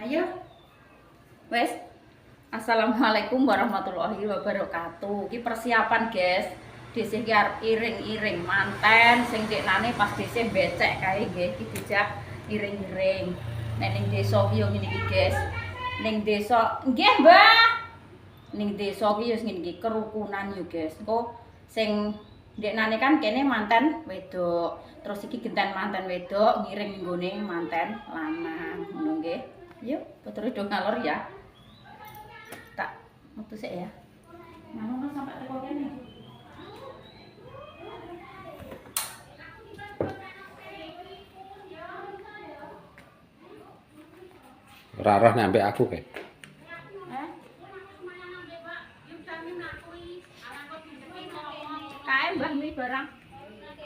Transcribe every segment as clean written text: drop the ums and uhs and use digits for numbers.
Ayo, wes. Assalamualaikum warahmatullahi wabarakatuh. Ki persiapan, guys. Dhisik ki arep iring-iring manten sing deknane pas dhisik becek kae nggih. Ki dijak iring-iring. Nek ning desa ki yo ngene iki, guys. Ning desa, nggih, Mbah. Ning desa ki yo ngene iki kerukunan yo, guys. Engko sing deknane kan kene manten wedok. Terus iki genten manten wedok ngiring nggone manten lanang. Ngono nggih. Yuk, putere do ngalor ya. Tak metu sik ya. Ngono sampai teko kene. Ora roh nek ambek aku kae. Kae Mbah mi barang.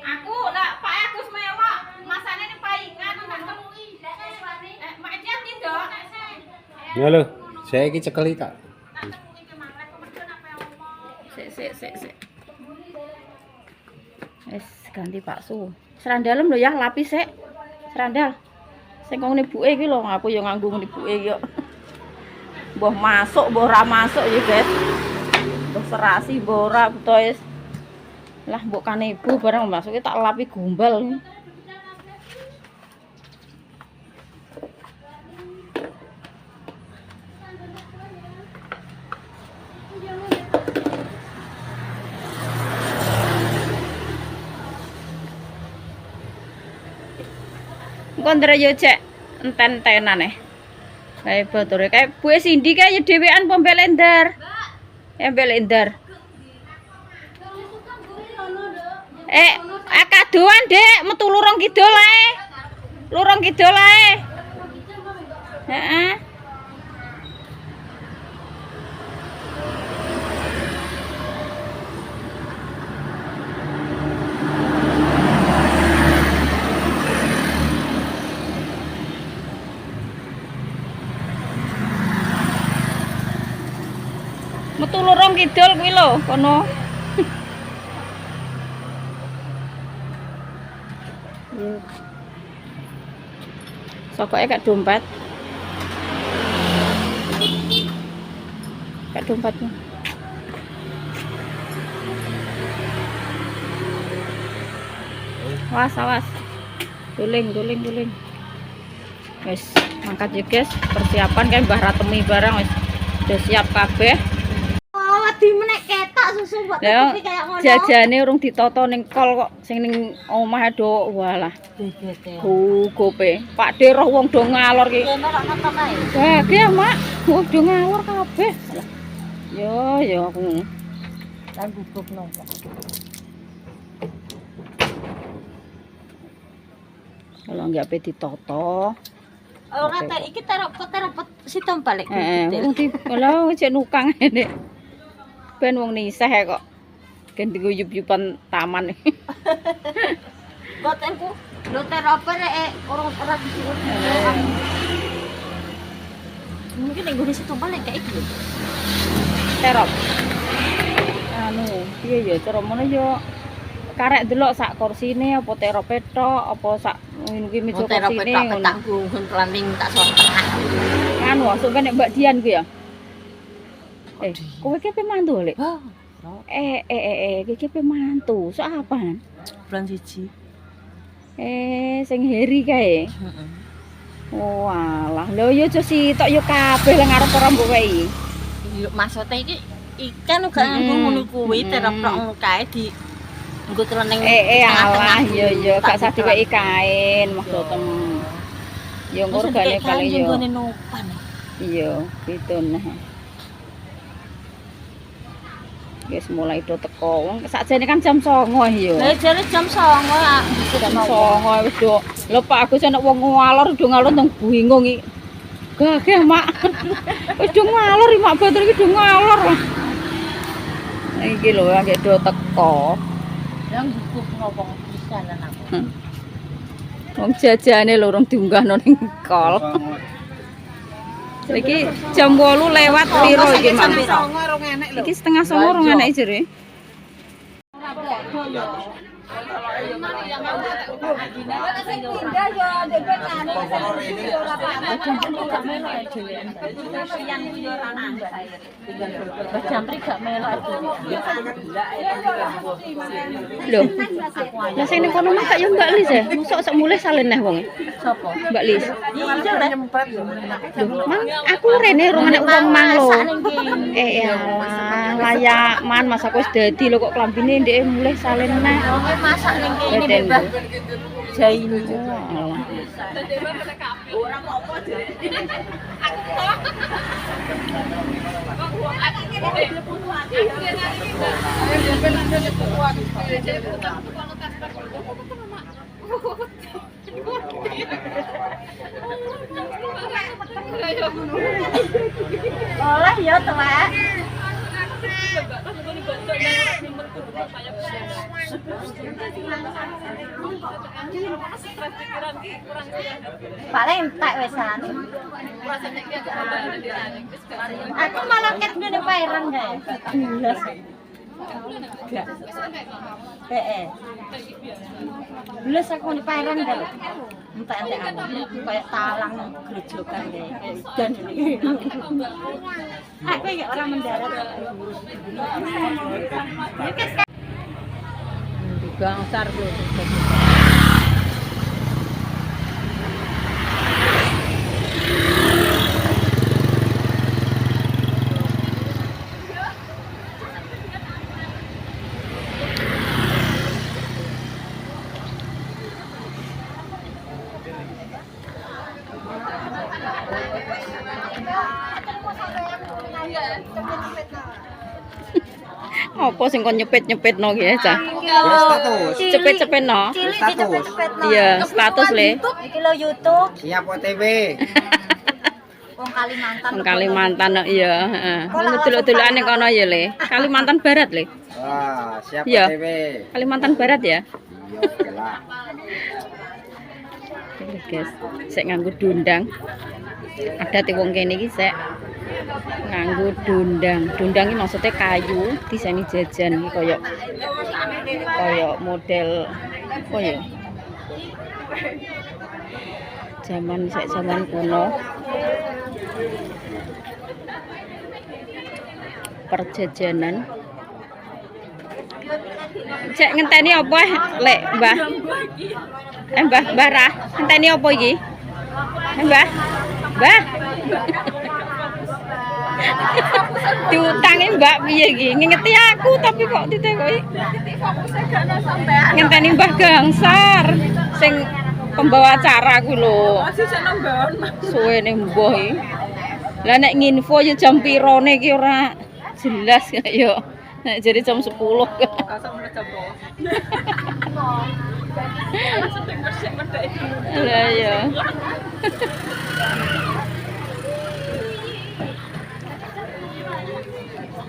Aku lah Pak Agus mewok, masane ning paingan nang temui. Mak hati-hati, Dok. Ya lho, saya iki cekeli Kak. Sik. Wis ganti bakso. Serandalem lho ya, lapis sik. Serandal. Sing kong nibuke iki lho, aku yo nganggo nibuke iki yo. Mbah masuk, mbah ora masuk ya, guys. Mbah serasi, mbah ora buta wis. Lah mbok kan ibu barang masuke tak lapi gombal. Kondre yo cek enten-entenan kae botore kae buwe Cindy kae yo dhewean po mbek lender. Mbek lender. Kadoan, Dek, metu lurung kidul ae. Lurung kidul ae. Heeh. Metu lurung kidul kuwi lho, kono. Sokoke kak dompet. Kak dompetnya. Awas. Guling. Wis, mangkat ya, guys. Persiapan kan Mbah Ratemi barang wis udah siap kabeh. Wedi menek ketok susu mbok tutupi kaya ngono. Jajane urung ditata ning kol kok sing ning omah do walah. Gope. Pak De roh wong do ngalor ki. Kene ora nonton ae. Wah, ki ya, Mak. Wong do ngalor kabeh. Yo aku. Lan gugup nopo. Kalau nggak pe ditata. Ora ta iki terapet sitom balik. Wong di kalau cek nukang nek. Ben wong niseh kok. Gen diguyub-yuban taman. Botenku lho terapet ora disuruh. Mungkin ning gone sitom balik kayak iki. Terop. Anu, piye ya cara mono yo karek delok sak kursine apa terope tok apa sak ngene meja kursine ngono. Tak gunggun kelanting tak sonteng. Anu, sampe nek Mbak Dian ku ya. Kowe ki pemantu, Lek? Iki pemantu. Sok apaan? Bulan 1. Sing Heri kae. Heeh. Oh, alah. Lho yo aja sitok yo kabeh lah ngarep ora mbok wae. Yo maksude iki ikan uga nganggo ngono kuwi terapet ngono kae di nggo teleneng. Alah yo gak usah diweki kain maksudem. Yo ngorgane paling yo. Nggone nopan. Iya, gitu nah. Guys mulai do teko. Wong sakjane kan jam 09.00 yo. Lah jare jam 09.00 Jam 09.00 wis do. Lho Pak Agus ana wong ngalor nang bingung iki. Gageh, Mak. Wis do ngalor iki Mak Batur iki do ngalor. Nah iki lho anggere do teko. Yang gugup ngopo pisanan aku. Wong jajane lho urung diunggahno ning kol. Iki jam 8 lewat piro iki, Mak? Iki setengah 09.00 urung enek jere. Jampri gak melok. Lho. Lah sing ning kono mah kak yo Mbak Lis ya. Mosok sak mulih salen neh wong. Sopo? Mbak Lis. Iya lah. Loh, Mang aku rene rong nek wong mang lho. Layak man mas aku wis dadi lho kok klambine ndek mulih salen neh. Masak ning kene Mbak. Jaini. Oleh ya tuwek. Paling entek wesan. Aku malah ket ngene pairan kae. Jelas. Enggak. Jelas aku ngene pairan kae. Entek-entek aku kayak talang grojokan kae. Dan ini. Aku ya orang mendarat. Gangsar lho. Apa sing kon nyepet-nyepetno ki ya, Cah? Status. Cepet-cepetno. Status. Iya, status le. Iki lo YouTube Siap OTW. wong Kalimantan. Wong Kalimantan iya, heeh. Delok-delokane kono ya le. Kalimantan Barat le. Wah, siap Iya. OTW. Kalimantan Barat ya. Iya, oke lah. Oke, guys. Sik nganggo dundang. Ada wong kene iki sik nganggo dundang. Dundang iki maksudnya kayu diseni jajan iki koyo model apa ya? Zaman kuno. Perjajanan. Cek ngenteni apa lek, Mbah? Mbah Rah, ngenteni apa iki? Mbah. Mbah. Diutangi Mbak piye iki? Ngingeti aku tapi kok ditekoki. Ngenteni Mbah Gangsar sing pembawa acara ku lho. Suwene mbah iki. Lah nek nginfo ya jam pirone iki ora jelas ya. Nek jadi jam 10. Lah ya.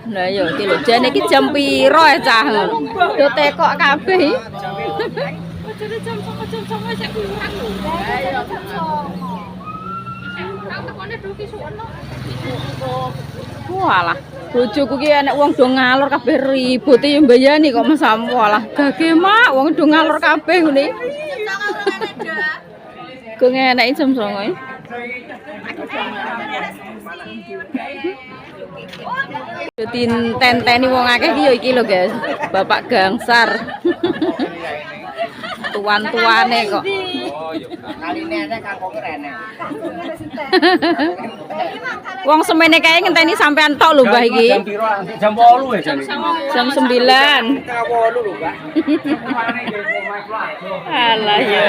Lah ya iki lho jane iki jam piro ya cah ngono. Do tekok kabeh. Jane jam 9 sik kurang lho. Lah ya jam 9. Kang tekone do ki suwono. Walah, bojoku ki enek wong do ngalor kabeh ribut ya mbayani kok mesam walah. Gage mak wong do ngalor kabeh ngene. Kok ngeneki jam 9. Tenteni wong akeh iki ya iki lho, guys. Bapak Gangsar. Tuan-tuane kok. Kaline enek kanggo rene. Wong semene kae ngenteni sampean tok lho, Mbah iki. Jam piro? Jam 8 ya jane. Jam 9. Setengah 8 lho, Mbak. Alah ya.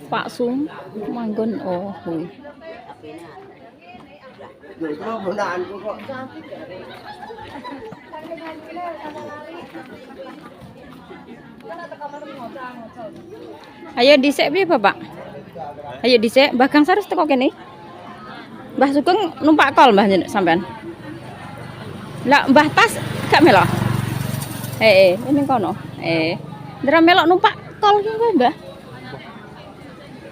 Pak Sum manggon oh. Lho, itu gunaanku kok. Ayo dhisik piye, Bapak? Ayo dhisik, Mbah Gangsar wis teko kene. Mbah Sugeng numpak kol Mbah sampean. Lah Mbah Tas gak melok. Ini kono. Ndra melok numpak tol ki kowe, Mbah.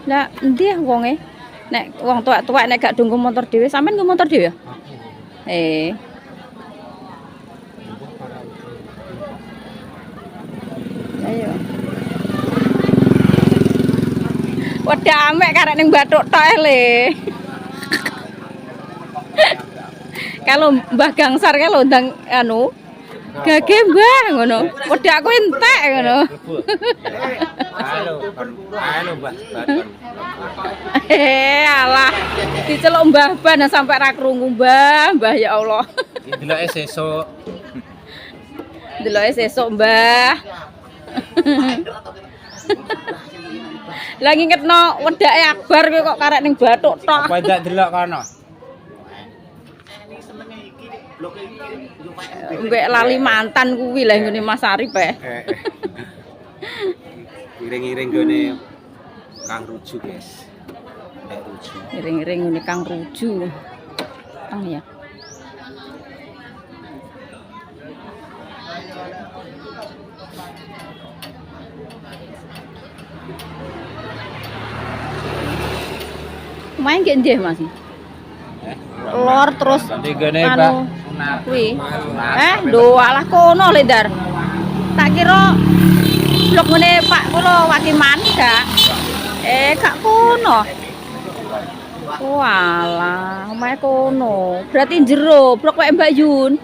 Lah endi wonge? Nek wong tuwek-tuwek nek gak dunggo motor dhewe, sampean nggo motor dhewe ya? Ayo. Wadah amek karek ning bathuk tok le. Kalau Mbah Gangsar kalau ndang anu gage Mbah ngono. Wadah aku entek ngono. Halo, Mbak. Alah. Diceluk Mbah Ban sampai ra krungu Mbah, Mbah ya Allah. Deloke sesuk. Deloke sesuk Mbah. Lah ngingetno wedake Akbar kowe kok karek ning bathuk tok. Apa ndak delok kono? Mbek lali mantan kuwi lah ngene Mas Arif Iring-iring gone Kang Ruju, guys. Nek Ruju. Iring-iring ngene Kang Ruju. Tang ya. Main gak ndeh Mas? Lor terus anu kuwi. Doalah kono le Dar. Tak kira blok ngene Pak kula Wakiman gak. Gak kono. Walah, omahe kono. Berarti jero blok wae Mbak Yun.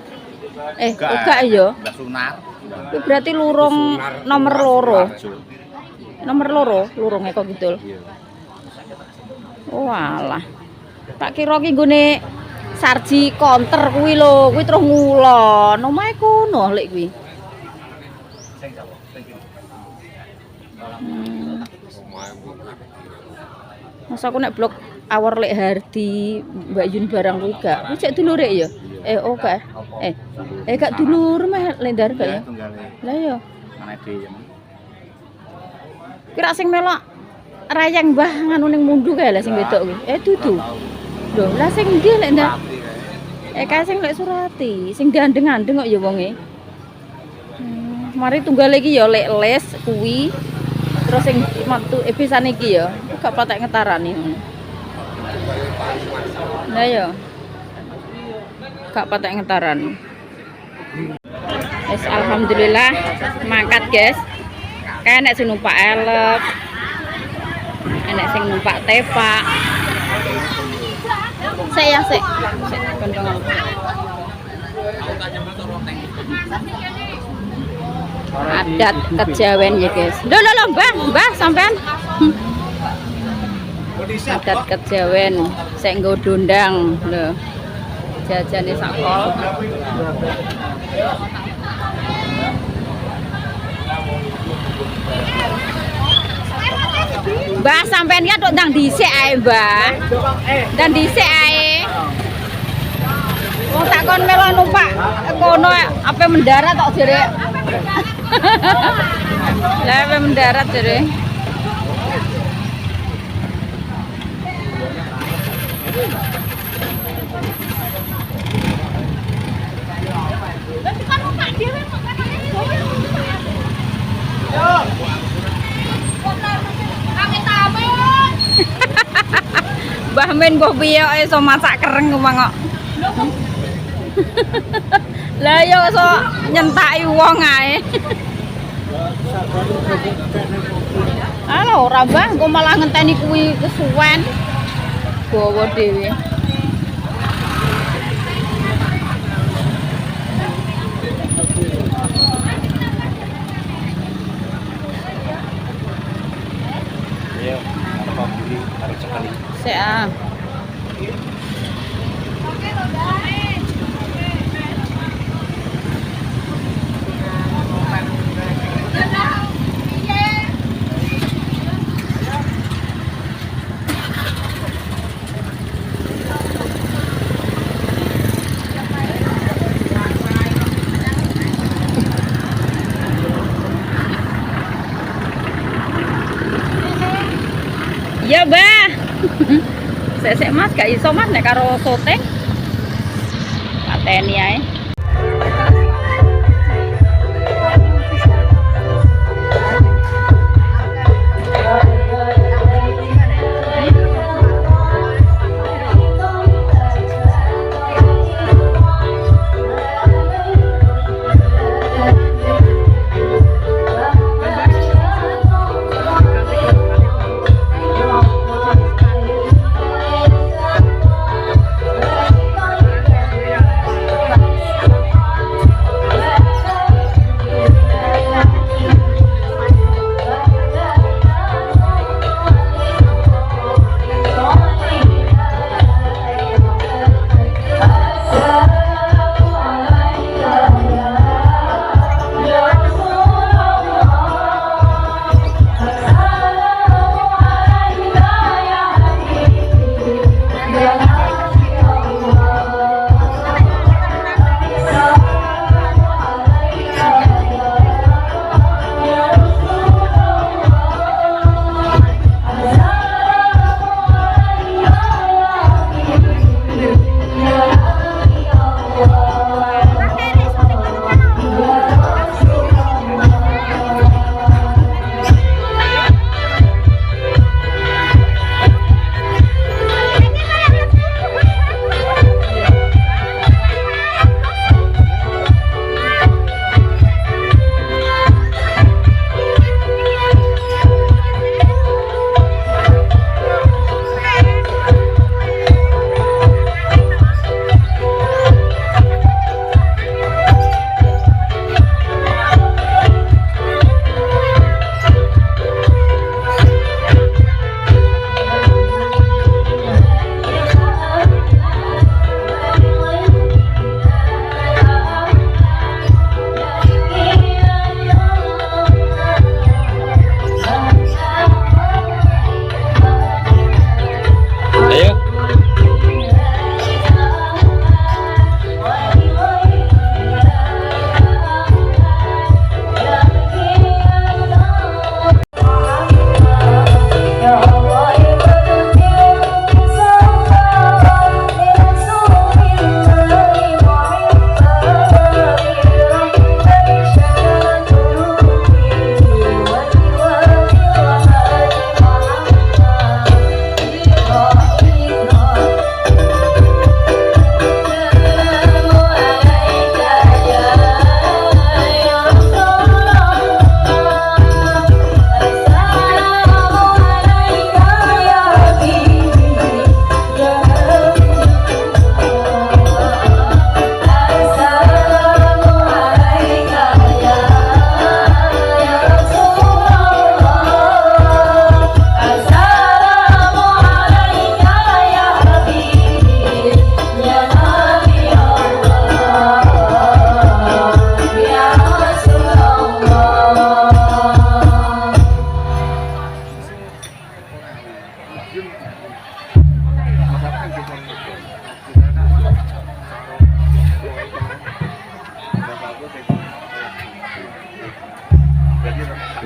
Gak ya. Mbak Sunar. Kuwi berarti lurung nomor loro. Nomor loro, lurung Eko Kidul. Walah. Tak kira ki nggone Sarji konter kuwi lho, kuwi terus ngulon. Omahe kono lek kuwi. Masa aku nek blok awar lek Hardi, Mbak Yun barang kuwi gak. Kuwi cek dulure ya? Oke. Gak dulur meh lendar gak ya? Lah ya. Mana dhewe. Kira sing melok rayang Mbah nganu ning mundu kae lah sing wedok kuwi. Dudu. Lho, lah sing ndi lek ndak? Kae sing lek Surati, sing gandeng-gandeng kok ya wonge. Mari tunggal iki ya lek les kuwi. Terus sing metu pisane iki ya, gak patek ngetarani ngono. Lah ya. Gak patek ngetaran. Wis alhamdulillah mangkat, guys. Kae nek sing numpak elep. Enek sing numpak tepak. Sik kondong aku. Adat kejawen ya guys. Lho Mbah sampean. Adat kejawen sik nggo dondang lho. Jajane sakol. Mbah sampean ya tok ndang dhisik ae, Mbah. Dan dhisik ae. Wong takon melu numpak kono ape mendarat tok jere. Lah ape mendarat jere. Mbah Men mbah piye kok iso masak kereng kok. Lah yo iso nyentaki wong ae. Halo ora Mbah, engko malah ngenteni kuwi kesuwen. Bawa dhewe. Ayo, apa beli harus sekali. Sik ah. Ya, Mbah. Sik Mas, gak iso Mas nek karo sote. Pateni ae.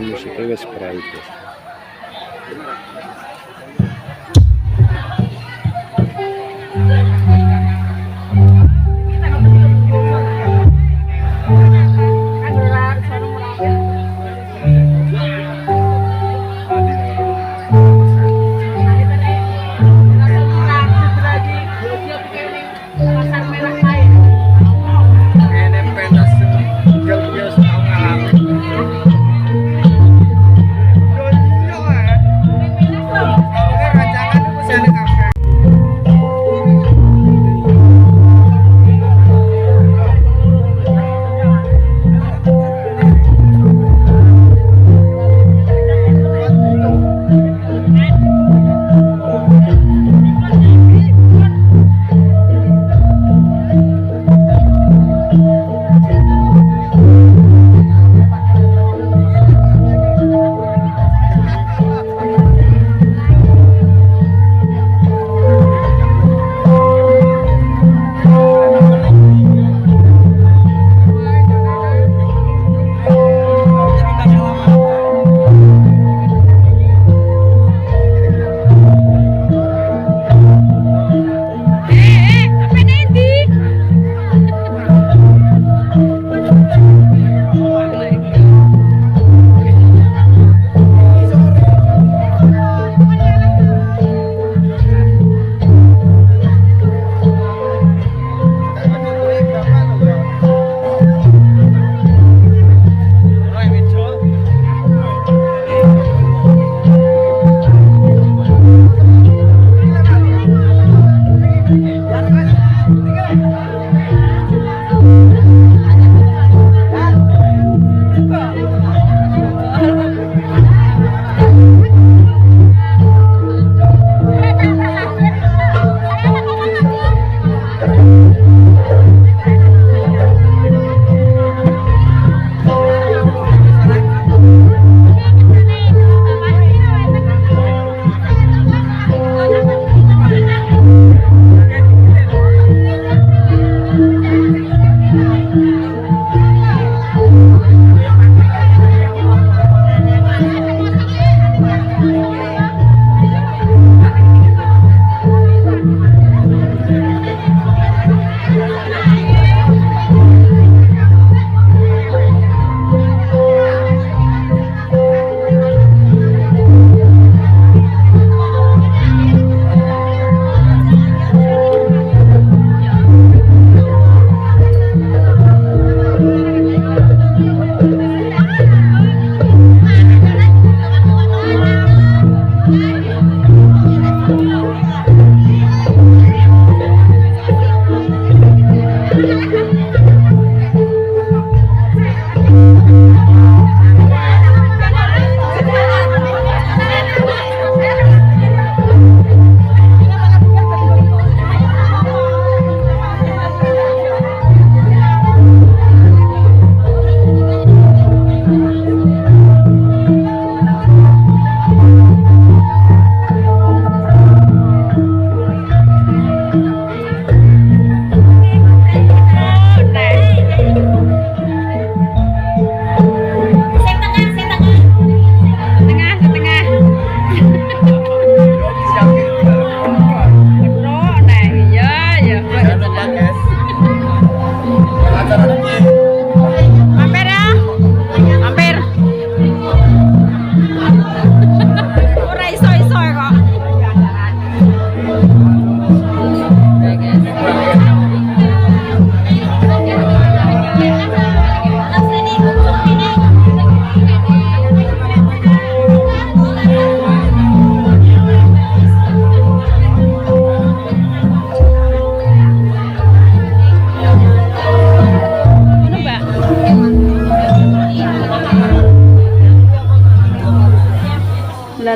musiknya wis berait guys.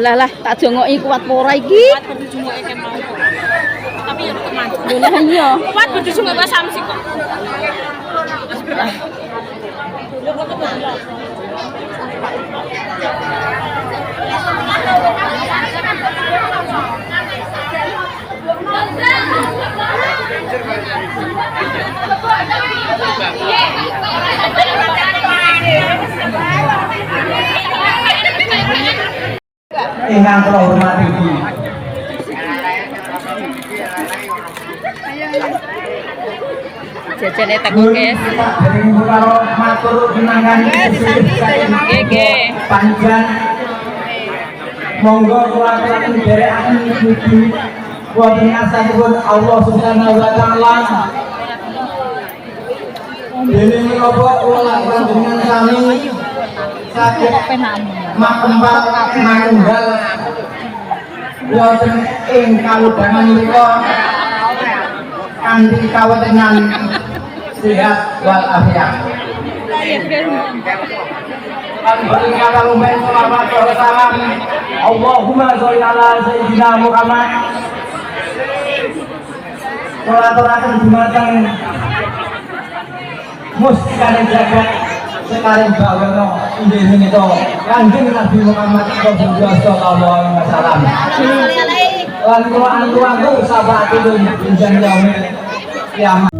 Lah tak jongoki kuat apa ora iki? Kuat kudu jungoke kem mau. Tapi yo teman. Lah iya. Kuat kudu jungoke Mbak Samsi kok. ingkang kula hormati. Jajane teko guys. Dening karo matur ginangan Nggih. panjang. Monggo kula aturaken derekaken mugi wonten ngarsanipun Allah Subhanahu wa taala. Dene menapa kula panjenengan sami saged makempat manunggal wonten ing kalodhangan menika kanthi kawetenan sehat wal afiat. Alhamdulillah kalumben sholawat wa salam Allahumma sholli ala sayyidina Muhammad. Kula aturaken dumateng mustikane jagat sekarang bawono inggih menika Kanjeng Nabi Muhammad sallallahu alaihi wasallam. Lan kula aturaken sahabatipun insan yaumil kiamat.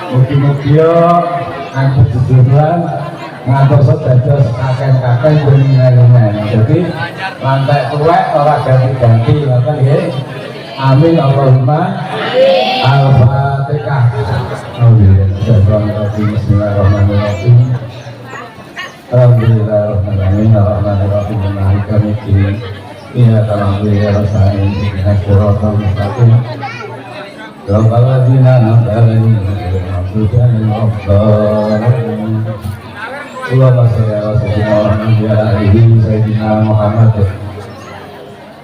Mugi-mugi ngantos jujuran ngantos dados kakek-kakek bening-bening. Jadi lantai tuwek ora ganti-ganti ngoten nggih. Amin Allahumma Al-Fatihah. Bismillahirrahmanirrahim. Alhamdulillahirrahmanirrahim. Ar-Rahmanirrahim. Maliki yaumiddin. Iyyaka na'budu wa iyyaka nasta'in. Ihdinas siratal mustaqim. Siratal ladzina an'amta 'alaihim ghairil maghdubi 'alaihim waladdallin. Allahumma shalli ala sayyidina Muhammad.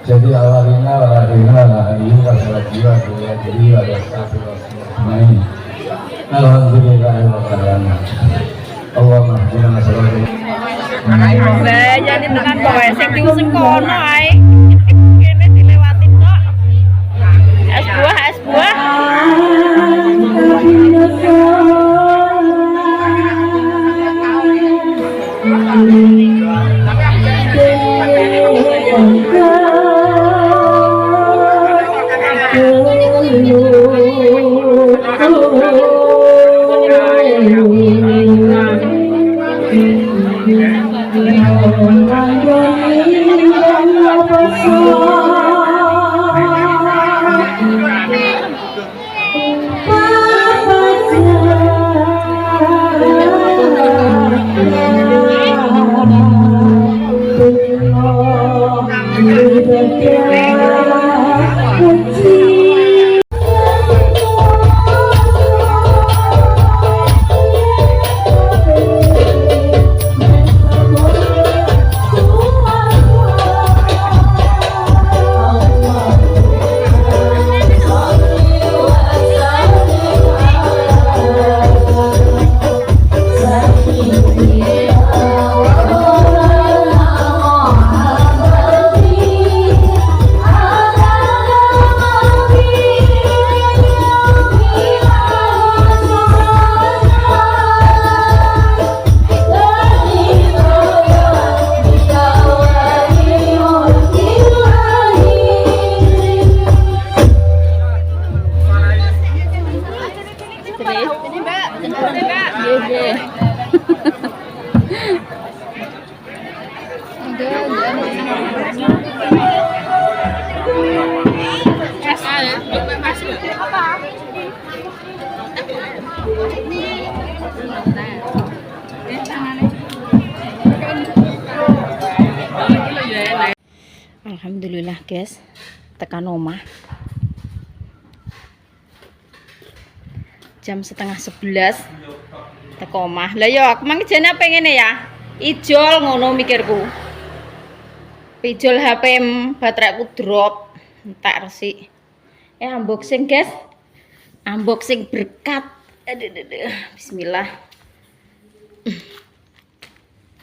Jadi awalina waladina lahir wasalatiwa diri wasalatiwa. Alhamdulillahirabbil alamin. Allahumma hdina masyarakat. Lah jadi tenan kowe sing diusung kono ae. Kene dilewatin kok. Es buah, es buah. Oh Alhamdulillah guys, tekan omah jam 10:30 teko omah. Lah yo aku mang jane pengen ya ijol ngono mikirku. Ijol HP bateraiku drop entek resik. Unboxing guys, unboxing berkat. Aduh. Bismillah.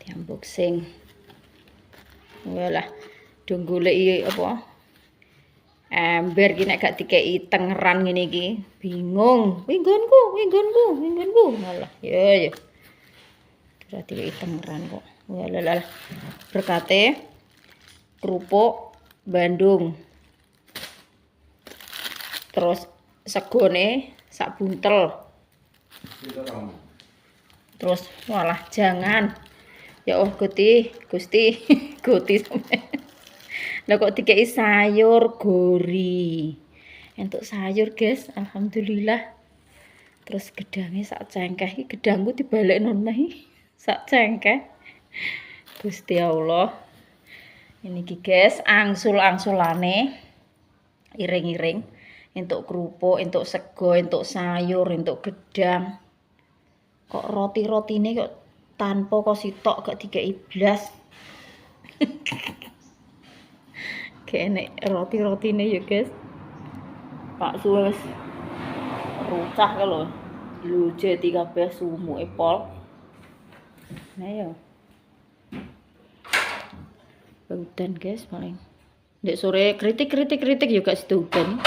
Di unboxing. Walah, dong goleki apa? Ember ki nek gak dikeki tengeran ngene iki, bingung. Winggonku. Malah, ya. Kira dikeki tengeran kok. Walah. Berkate kerupuk Bandung. Terus segone sak buntel. Terus walah jangan. Ya Allah Gusti sampe. Lah kok dikei sayur gori. Entuk sayur, guys. Alhamdulillah. Terus gedangnya sak cengkeh. Iki gedangku dibalekno neh. Sak cengkeh. Gusti Allah. Ini ki, guys, angsul-angsulane. Iring-iring. Entuk kerupuk, entuk sego, entuk sayur, entuk gedang. Kok roti-rotine kok tanpa kok sitok gak dikei blas. Kayak roti-rotine ya guys. Pak suwes rucah kalau luje 13 sumuke pol. Nah ya. Udan guys paling. Ndek sore kritik ya gak sido udan.